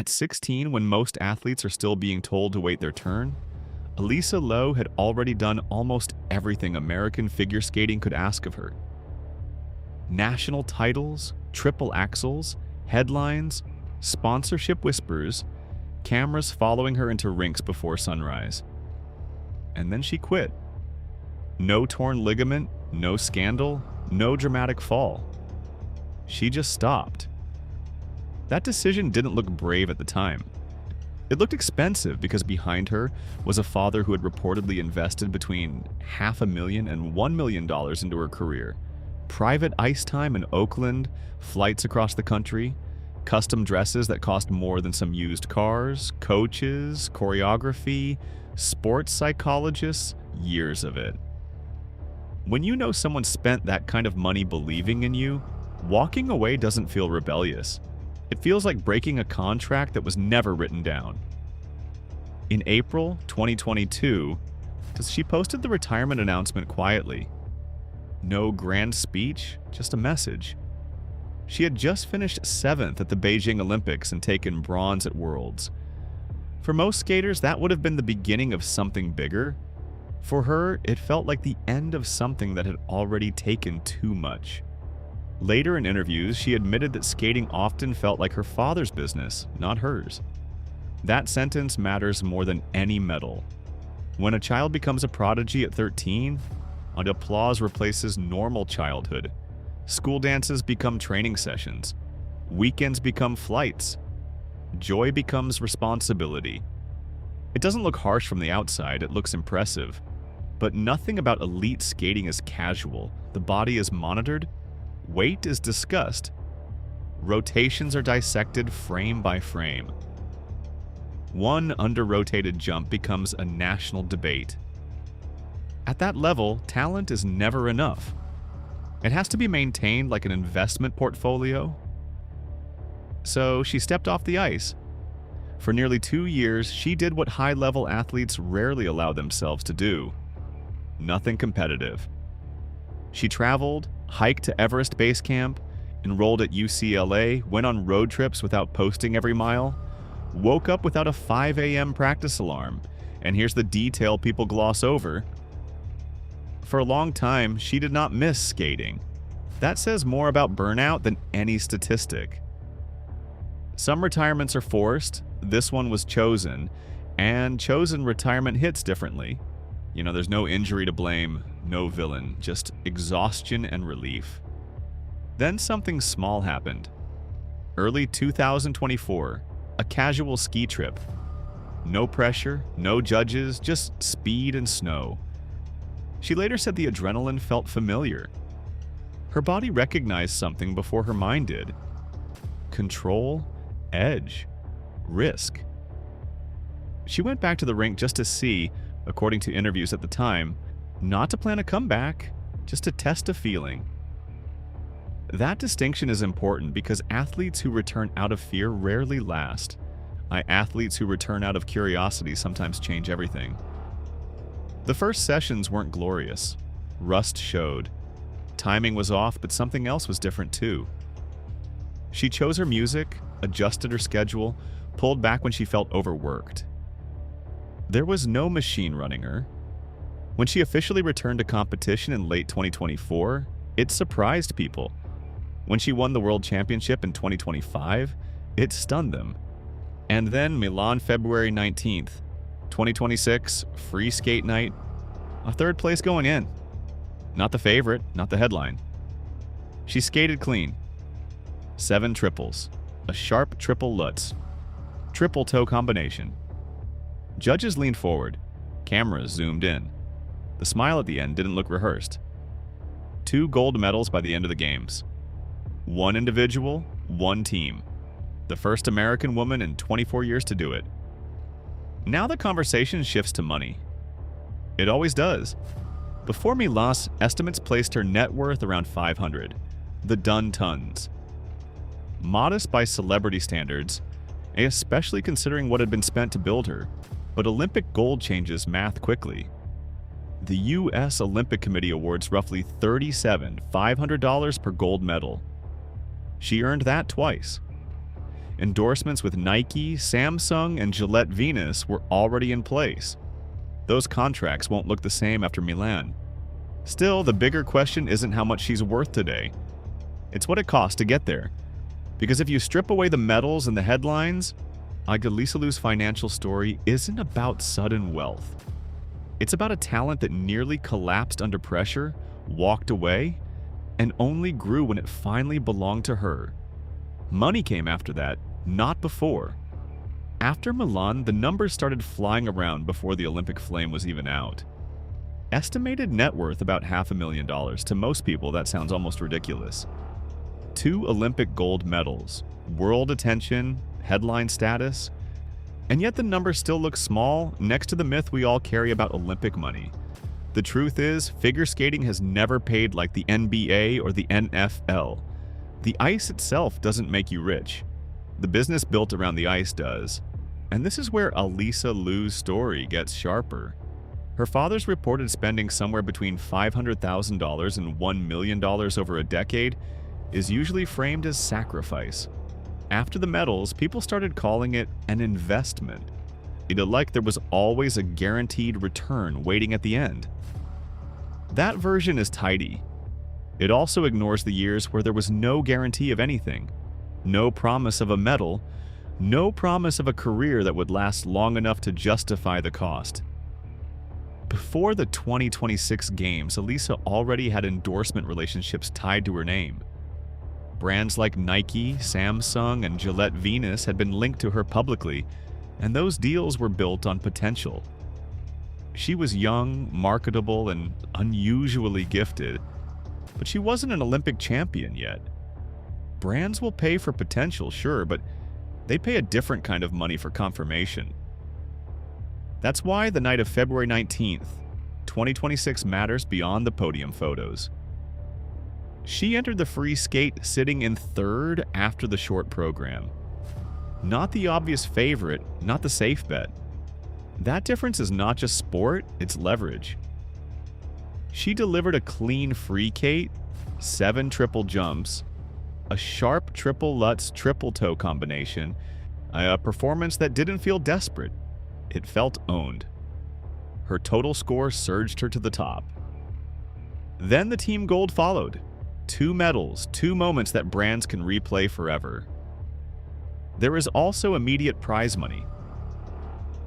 At 16, when most athletes are still being told to wait their turn, Alysa Liu had already done almost everything American figure skating could ask of her. National titles, triple axels, headlines, sponsorship whispers, cameras following her into rinks before sunrise. And then she quit. No torn ligament, no scandal, no dramatic fall. She just stopped. That decision didn't look brave at the time. It looked expensive because behind her was a father who had reportedly invested between $500,000 and $1 million into her career. Private ice time in Oakland, flights across the country, custom dresses that cost more than some used cars, coaches, choreography, sports psychologists, years of it. When you know someone spent that kind of money believing in you, walking away doesn't feel rebellious. It feels like breaking a contract that was never written down. In April 2022, she posted the retirement announcement quietly. No grand speech, just a message. She had just finished 7th at the Beijing Olympics and taken bronze at Worlds. For most skaters, that would have been the beginning of something bigger. For her, it felt like the end of something that had already taken too much. Later in interviews, she admitted that skating often felt like her father's business, not hers. That sentence matters more than any medal. When a child becomes a prodigy at 13, applause replaces normal childhood. School dances become training sessions. Weekends become flights. Joy becomes responsibility. It doesn't look harsh from the outside, it looks impressive. But nothing about elite skating is casual. The body is monitored. Weight is discussed. Rotations are dissected frame by frame. One under-rotated jump becomes a national debate. At that level, talent is never enough. It has to be maintained like an investment portfolio. So she stepped off the ice. For nearly 2 years, she did what high-level athletes rarely allow themselves to do. Nothing competitive. She traveled, hiked to Everest Base Camp, enrolled at UCLA, went on road trips without posting every mile, woke up without a 5 a.m. practice alarm, and here's the detail people gloss over. For a long time, she did not miss skating. That says more about burnout than any statistic. Some retirements are forced, this one was chosen, and chosen retirement hits differently. There's no injury to blame, no villain, just exhaustion and relief. Then something small happened. Early 2024, a casual ski trip. No pressure, no judges, just speed and snow. She later said the adrenaline felt familiar. Her body recognized something before her mind did. Control, edge, risk. She went back to the rink just to see, according to interviews at the time, not to plan a comeback, just to test a feeling. That distinction is important because athletes who return out of fear rarely last. Athletes who return out of curiosity sometimes change everything. The first sessions weren't glorious. Rust showed. Timing was off, but something else was different too. She chose her music, adjusted her schedule, pulled back when she felt overworked. There was no machine running her. When she officially returned to competition in late 2024, it surprised people. When she won the World Championship in 2025, it stunned them. And then Milan, February 19th, 2026, free skate night, a third place going in. Not the favorite, not the headline. She skated clean. 7 triples, a sharp triple Lutz, triple toe combination. Judges leaned forward, cameras zoomed in. The smile at the end didn't look rehearsed. 2 gold medals by the end of the games. 1 individual, 1 team. The first American woman in 24 years to do it. Now the conversation shifts to money. It always does. Before Milan, estimates placed her net worth around 500, the done tons. Modest by celebrity standards, especially considering what had been spent to build her, but Olympic gold changes math quickly. The U.S. Olympic Committee awards roughly $500 per gold medal. She earned that twice. Endorsements with Nike, Samsung, and Gillette Venus were already in place. Those contracts won't look the same after Milan. Still, the bigger question isn't how much she's worth today. It's what it costs to get there. Because if you strip away the medals and the headlines, Alysa Liu's financial story isn't about sudden wealth. It's about a talent that nearly collapsed under pressure, walked away, and only grew when it finally belonged to her. Money came after that, not before. After Milan, the numbers started flying around before the Olympic flame was even out. Estimated net worth about $500,000. To most people, that sounds almost ridiculous. 2 Olympic gold medals, world attention, headline status, and yet the number still looks small next to the myth we all carry about Olympic money. The truth is, figure skating has never paid like the NBA or the NFL. The ice itself doesn't make you rich. The business built around the ice does. And this is where Alysa Liu's story gets sharper. Her father's reported spending somewhere between $500,000 and $1 million over a decade is usually framed as sacrifice. After the medals, people started calling it an investment. It like there was always a guaranteed return waiting at the end. That version is tidy. It also ignores the years where there was no guarantee of anything, no promise of a medal, no promise of a career that would last long enough to justify the cost. Before the 2026 Games, Alysa already had endorsement relationships tied to her name. Brands like Nike, Samsung, and Gillette Venus had been linked to her publicly, and those deals were built on potential. She was young, marketable, and unusually gifted, but she wasn't an Olympic champion yet. Brands will pay for potential, sure, but they pay a different kind of money for confirmation. That's why the night of February 19th, 2026 matters beyond the podium photos. She entered the free skate sitting in third after the short program. Not the obvious favorite, not the safe bet. That difference is not just sport, it's leverage. She delivered a clean free kate, 7 triple jumps, a sharp triple Lutz triple toe combination, a performance that didn't feel desperate. It felt owned. Her total score surged her to the top. Then the team gold followed. 2 medals, 2 moments that brands can replay forever. There is also immediate prize money.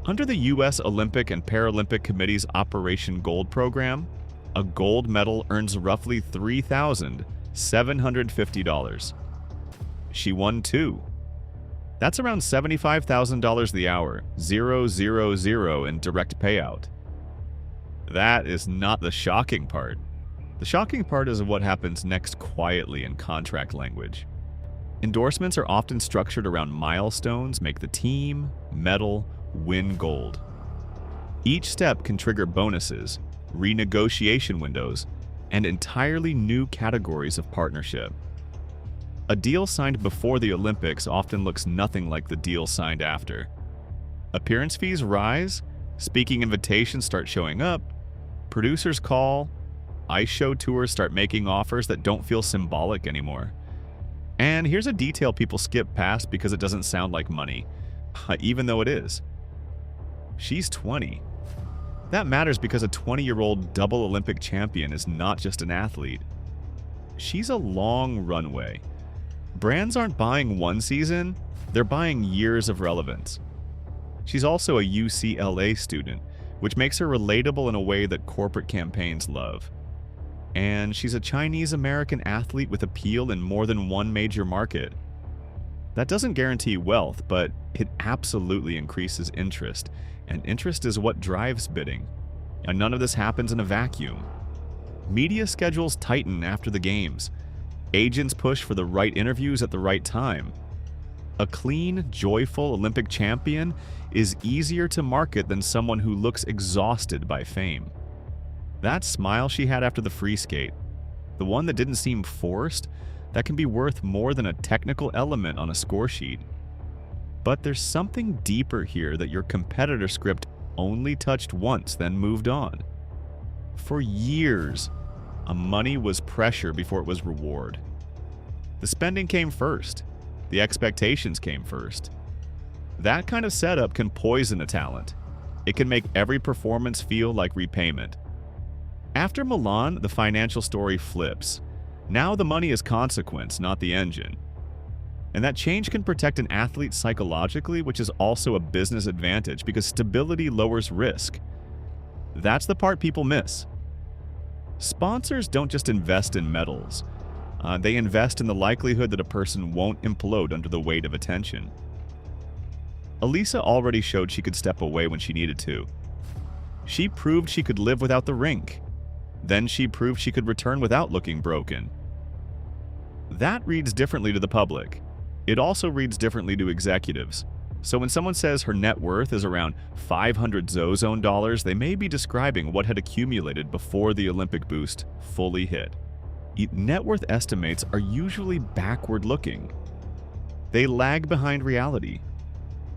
Under the U.S. Olympic and Paralympic Committee's Operation Gold program, a gold medal earns roughly $3,750. She won 2. That's around $75,000 the hour, 000 in direct payout. That is not the shocking part. The shocking part is what happens next quietly in contract language. Endorsements are often structured around milestones, make the team, medal, win gold. Each step can trigger bonuses, renegotiation windows, and entirely new categories of partnership. A deal signed before the Olympics often looks nothing like the deal signed after. Appearance fees rise, speaking invitations start showing up, producers call, ice show tours start making offers that don't feel symbolic anymore. And here's a detail people skip past because it doesn't sound like money, even though it is. She's 20. That matters because a 20-year-old double Olympic champion is not just an athlete. She's a long runway. Brands aren't buying one season, they're buying years of relevance. She's also a UCLA student, which makes her relatable in a way that corporate campaigns love. And she's a Chinese-American athlete with appeal in more than one major market. That doesn't guarantee wealth, but it absolutely increases interest, and interest is what drives bidding. And none of this happens in a vacuum. Media schedules tighten after the games. Agents push for the right interviews at the right time. A clean, joyful Olympic champion is easier to market than someone who looks exhausted by fame. That smile she had after the free skate, the one that didn't seem forced, that can be worth more than a technical element on a score sheet. But there's something deeper here that your competitor script only touched once, then moved on. For years, money was pressure before it was reward. The spending came first. The expectations came first. That kind of setup can poison a talent. It can make every performance feel like repayment. After Milan, the financial story flips. Now the money is consequence, not the engine. And that change can protect an athlete psychologically, which is also a business advantage because stability lowers risk. That's the part people miss. Sponsors don't just invest in medals. They invest in the likelihood that a person won't implode under the weight of attention. Alysa already showed she could step away when she needed to. She proved she could live without the rink. Then she proved she could return without looking broken. That reads differently to the public. It also reads differently to executives. So when someone says her net worth is around $500 Zozone dollars, they may be describing what had accumulated before the Olympic boost fully hit. Net worth estimates are usually backward-looking. They lag behind reality.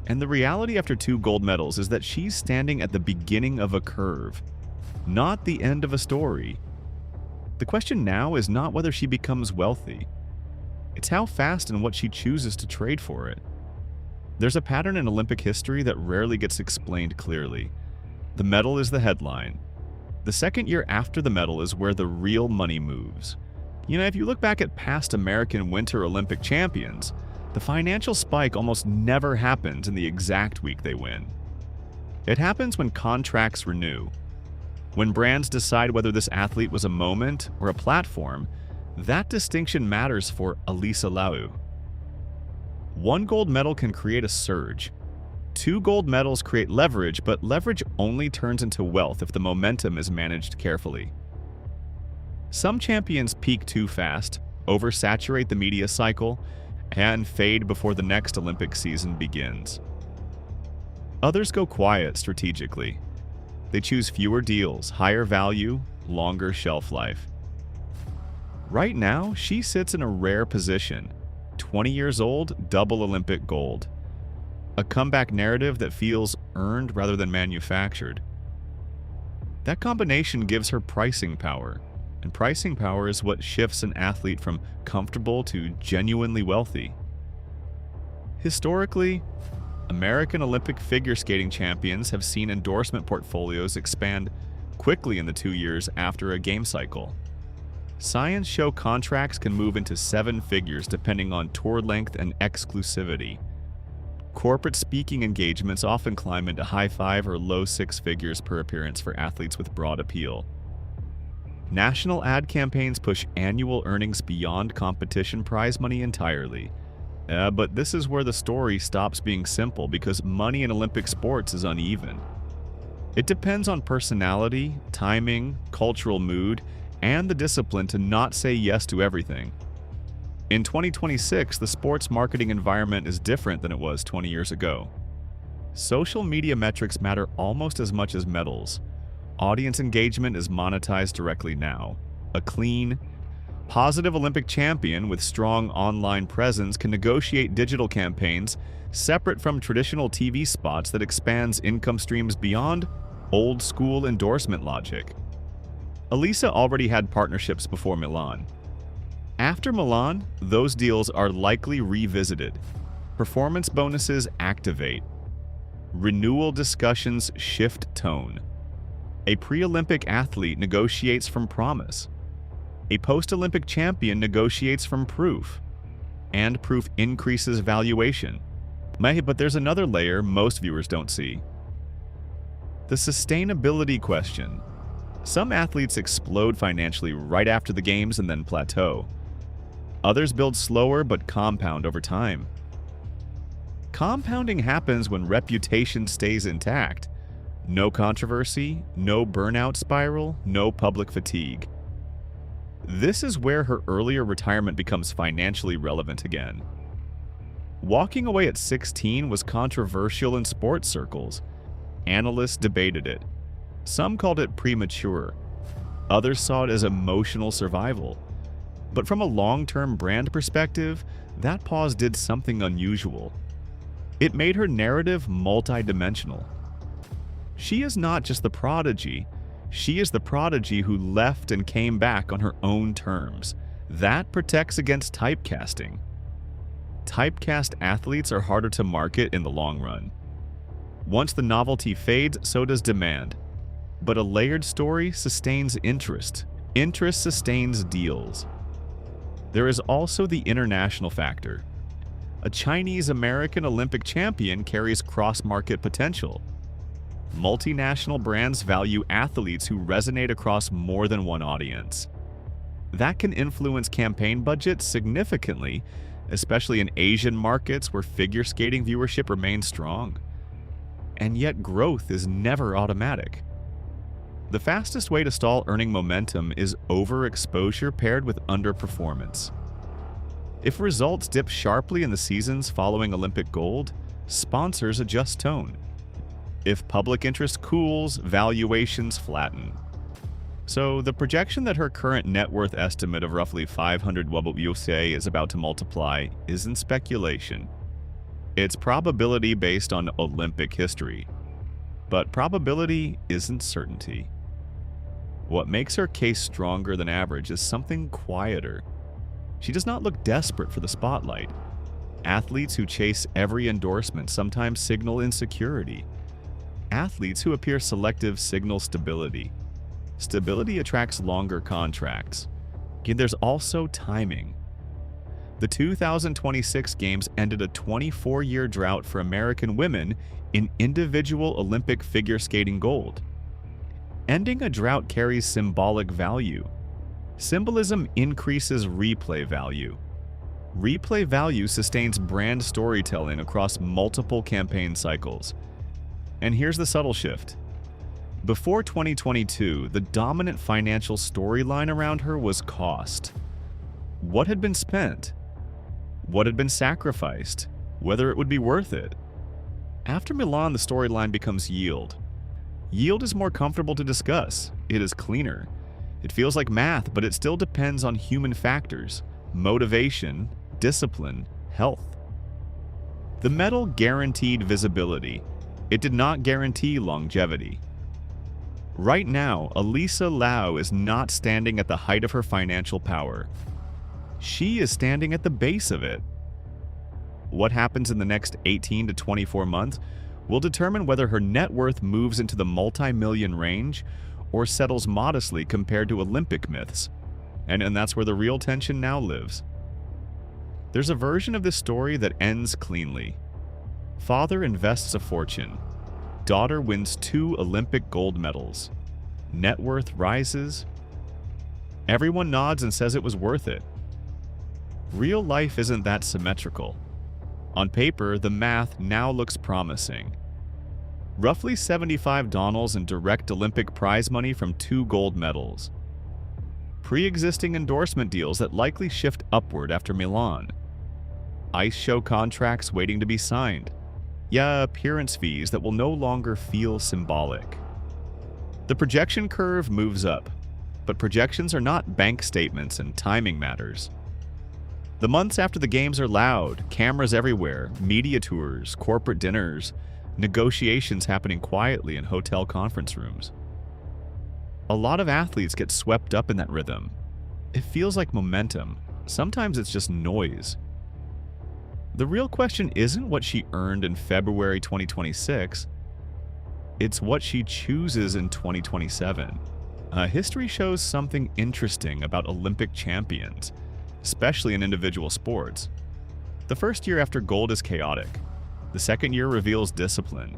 And the reality after 2 gold medals is that she's standing at the beginning of a curve, not the end of a story. The question now is not whether she becomes wealthy. It's how fast and what she chooses to trade for it. There's a pattern in Olympic history that rarely gets explained clearly. The medal is the headline. The second year after the medal is where the real money moves. If you look back at past American Winter Olympic champions, the financial spike almost never happens in the exact week they win. It happens when contracts renew. When brands decide whether this athlete was a moment or a platform, that distinction matters for Alysa Liu. 1 gold medal can create a surge. 2 gold medals create leverage, but leverage only turns into wealth if the momentum is managed carefully. Some champions peak too fast, oversaturate the media cycle, and fade before the next Olympic season begins. Others go quiet strategically. They choose fewer deals, higher value, longer shelf life. Right now, she sits in a rare position. 20 years old, double Olympic gold. A comeback narrative that feels earned rather than manufactured. That combination gives her pricing power, and pricing power is what shifts an athlete from comfortable to genuinely wealthy. Historically, American Olympic figure skating champions have seen endorsement portfolios expand quickly in the 2 years after a game cycle. Science show contracts can move into 7 figures depending on tour length and exclusivity. Corporate speaking engagements often climb into high 5 or low 6 figures per appearance for athletes with broad appeal. National ad campaigns push annual earnings beyond competition prize money entirely. But this is where the story stops being simple because money in Olympic sports is uneven. It depends on personality, timing, cultural mood, and the discipline to not say yes to everything. In 2026, the sports marketing environment is different than it was 20 years ago. Social media metrics matter almost as much as medals. Audience engagement is monetized directly now. A clean, positive Olympic champion with strong online presence can negotiate digital campaigns separate from traditional TV spots that expands income streams beyond old-school endorsement logic. Alysa already had partnerships before Milan. After Milan, those deals are likely revisited. Performance bonuses activate. Renewal discussions shift tone. A pre-Olympic athlete negotiates from promise. A post-Olympic champion negotiates from proof. And proof increases valuation. But there's another layer most viewers don't see. The sustainability question. Some athletes explode financially right after the games and then plateau. Others build slower but compound over time. Compounding happens when reputation stays intact. No controversy, no burnout spiral, no public fatigue. This is where her earlier retirement becomes financially relevant again. Walking away at 16 was controversial in sports circles. Analysts debated it. Some called it premature. Others saw it as emotional survival. But from a long-term brand perspective, that pause did something unusual. It made her narrative multidimensional. She is not just the prodigy. She is the prodigy who left and came back on her own terms. That protects against typecasting. Typecast athletes are harder to market in the long run. Once the novelty fades, so does demand. But a layered story sustains interest. Interest sustains deals. There is also the international factor. A Chinese-American Olympic champion carries cross-market potential. Multinational brands value athletes who resonate across more than one audience. That can influence campaign budgets significantly, especially in Asian markets where figure skating viewership remains strong. And yet growth is never automatic. The fastest way to stall earning momentum is overexposure paired with underperformance. If results dip sharply in the seasons following Olympic gold, sponsors adjust tone. If public interest cools, valuations flatten. So the projection that her current net worth estimate of roughly 500 WUSA is about to multiply isn't speculation. It's probability based on Olympic history. But probability isn't certainty. What makes her case stronger than average is something quieter. She does not look desperate for the spotlight. Athletes who chase every endorsement sometimes signal insecurity. Athletes who appear selective signal stability. Stability attracts longer contracts. Yet there's also timing. The 2026 Games ended a 24-year drought for American women in individual Olympic figure skating gold. Ending a drought carries symbolic value. Symbolism increases replay value. Replay value sustains brand storytelling across multiple campaign cycles. And here's the subtle shift. Before 2022, the dominant financial storyline around her was cost. What had been spent? What had been sacrificed? Whether it would be worth it? After Milan, the storyline becomes yield. Yield is more comfortable to discuss. It is cleaner. It feels like math, but it still depends on human factors: motivation, discipline, health. The medal guaranteed visibility. It did not guarantee longevity. Right now, Alysa Liu is not standing at the height of her financial power. She is standing at the base of it. What happens in the next 18 to 24 months will determine whether her net worth moves into the multi-million range or settles modestly compared to Olympic myths. And that's where the real tension now lives. There's a version of this story that ends cleanly. Father invests a fortune. Daughter wins 2 Olympic gold medals. Net worth rises. Everyone nods and says it was worth it. Real life isn't that symmetrical. On paper, the math now looks promising. Roughly $75 in direct Olympic prize money from 2 gold medals. Pre-existing endorsement deals that likely shift upward after Milan. Ice show contracts waiting to be signed. Yeah, appearance fees that will no longer feel symbolic. The projection curve moves up, but projections are not bank statements and timing matters. The months after the games are loud, cameras everywhere, media tours, corporate dinners, negotiations happening quietly in hotel conference rooms. A lot of athletes get swept up in that rhythm. It feels like momentum. Sometimes it's just noise. The real question isn't what she earned in February 2026. It's what she chooses in 2027. History shows something interesting about Olympic champions, especially in individual sports. The first year after gold is chaotic. The second year reveals discipline.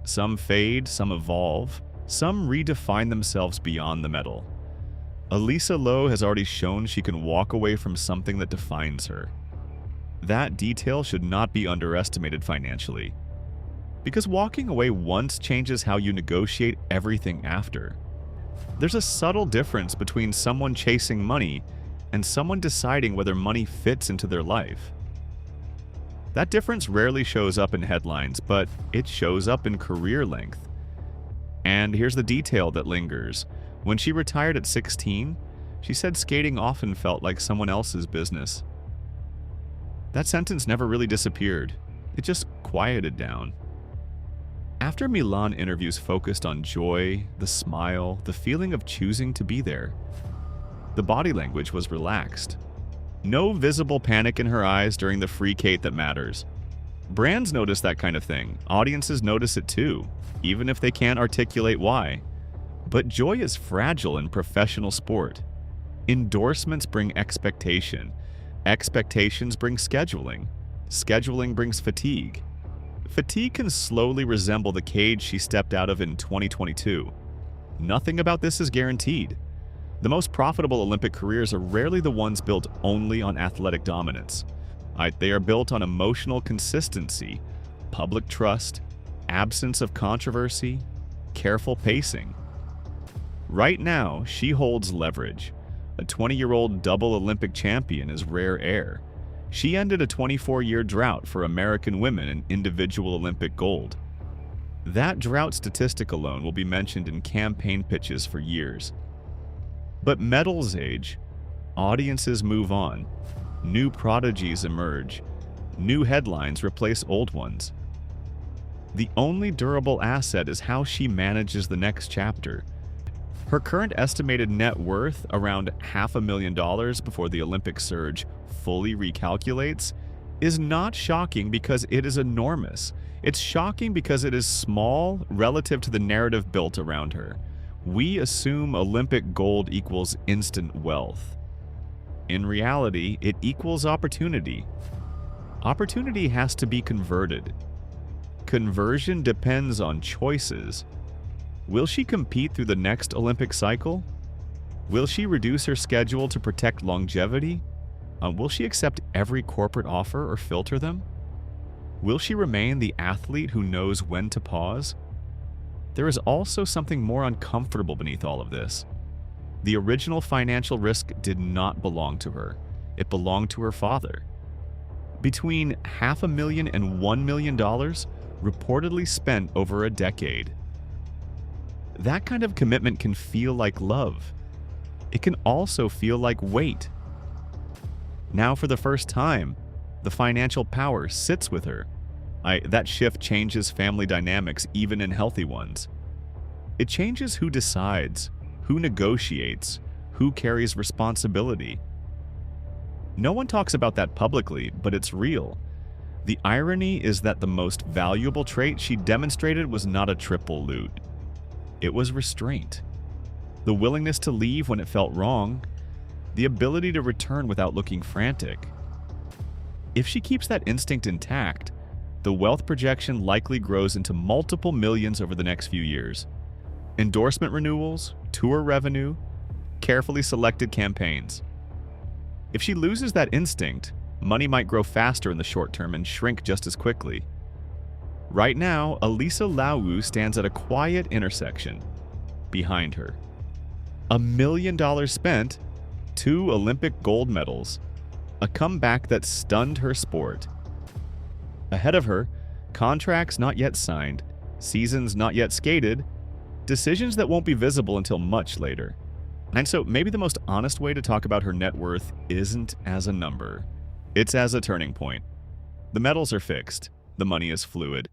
Some fade, some evolve, some redefine themselves beyond the medal. Alysa Liu has already shown she can walk away from something that defines her. That detail should not be underestimated financially. Because walking away once changes how you negotiate everything after. There's a subtle difference between someone chasing money and someone deciding whether money fits into their life. That difference rarely shows up in headlines, but it shows up in career length. And here's the detail that lingers. When she retired at 16, she said skating often felt like someone else's business. That sentence never really disappeared. It just quieted down. After Milan, interviews focused on joy, the smile, the feeling of choosing to be there. The body language was relaxed. No visible panic in her eyes during the free Kate that matters. Brands notice that kind of thing. Audiences notice it too, even if they can't articulate why. But joy is fragile in professional sport. Endorsements bring expectation. Expectations bring scheduling. Scheduling brings fatigue. Fatigue can slowly resemble the cage she stepped out of in 2022. Nothing about this is guaranteed. The most profitable Olympic careers are rarely the ones built only on athletic dominance. They are built on emotional consistency, public trust, absence of controversy, careful pacing. Right now, she holds leverage. A 20-year-old double Olympic champion is rare air. She ended a 24-year drought for American women in individual Olympic gold. That drought statistic alone will be mentioned in campaign pitches for years. But medals age, audiences move on, new prodigies emerge, new headlines replace old ones. The only durable asset is how she manages the next chapter. Her current estimated net worth, around $500,000 before the Olympic surge fully recalculates, is not shocking because it is enormous. It's shocking because it is small relative to the narrative built around her. We assume Olympic gold equals instant wealth. In reality, it equals opportunity. Opportunity has to be converted. Conversion depends on choices. Will she compete through the next Olympic cycle? Will she reduce her schedule to protect longevity? Will she accept every corporate offer or filter them? Will she remain the athlete who knows when to pause? There is also something more uncomfortable beneath all of this. The original financial risk did not belong to her. It belonged to her father. Between $500,000 and $1 million, reportedly spent over a decade. That kind of commitment can feel like love. It can also feel like weight. Now, for the first time, the financial power sits with her. That shift changes family dynamics, even in healthy ones. It changes who decides, who negotiates, who carries responsibility. No one talks about that publicly, but it's real. The irony is that the most valuable trait she demonstrated was not a triple loot. It was restraint. The willingness to leave when it felt wrong. The ability to return without looking frantic. If she keeps that instinct intact, the wealth projection likely grows into multiple millions over the next few years. Endorsement renewals, tour revenue, carefully selected campaigns. If she loses that instinct, money might grow faster in the short term and shrink just as quickly. Right now, Alysa Liu stands at a quiet intersection. Behind her, $1 million spent, 2 Olympic gold medals, a comeback that stunned her sport. Ahead of her, contracts not yet signed, seasons not yet skated, decisions that won't be visible until much later. And so maybe the most honest way to talk about her net worth isn't as a number. It's as a turning point. The medals are fixed, the money is fluid,